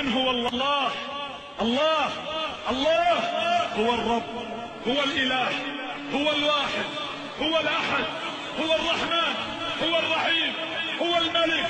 من هو الله؟ الله الله هو الرب، هو الإله، هو الواحد، هو الأحد، هو الرحمن، هو الرحيم، هو الملك،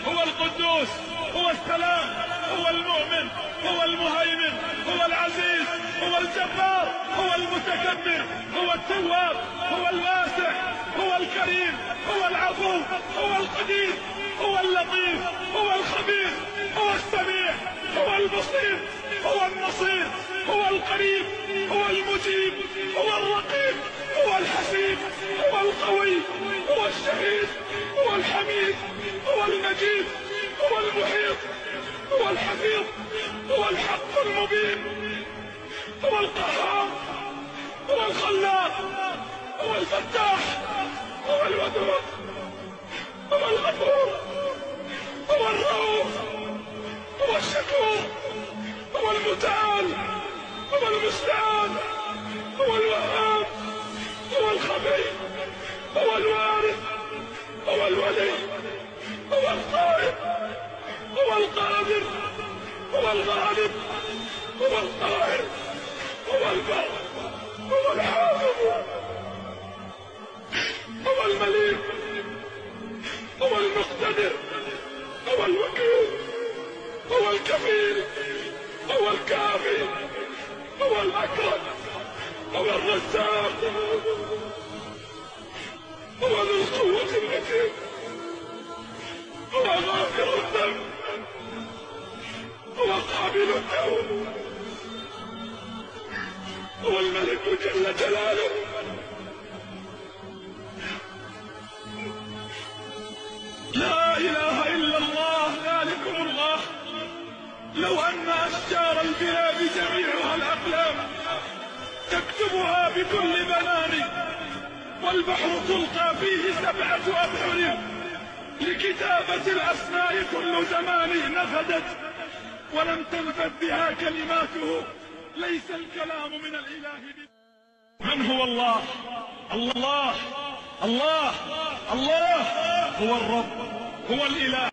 هو القدوس، هو السلام، هو المؤمن، هو المهيمن، هو العزيز، هو الجبار، هو المتكبر، هو التواب، هو الواسع، هو الكريم، هو العفو، هو القدير، هو اللطيف، هو الخبير، هو السميع، هو البصير، هو النصير، هو القريب، هو المجيب، هو الرقيب، هو الحسيب، هو القوي، هو الشهيد، هو الحميد، هو المجيد، هو المحيط، هو الحفيظ، هو الحق المبين، هو القهار، هو الخلاق، هو الفتاح، هو الودود، هو الغفور، هو الرؤوف، هو الشكور، هو المتعال، هو المستعان، هو الوهاب، هو الخبير، هو الوارث، هو الولي، هو القائد، هو القادر، هو الغالب، هو القاهر، هو البر، هو الحافظ، هو المليك، هو المقتدر، هو الوكيل، هو الكفيل، هو الكافي، هو الأكرم، هو الرزاق، هو ذو القوة المتين، هو غافر الذنب، هو قابل التوب، هو الملك جل جلاله. لا إله إلا الله ذلكم الله. لو أن أشجار البلاد جميعها الأقلام تكتبها بكل بنان، والبحر تلقى فيه 7 أبحر لكتابة الأسماء كل زمان نفدت، ولم تنفد بها كلماته، ليس الكلام من الإله. من هو الله؟ الله الله الله هو الرب، هو الإله.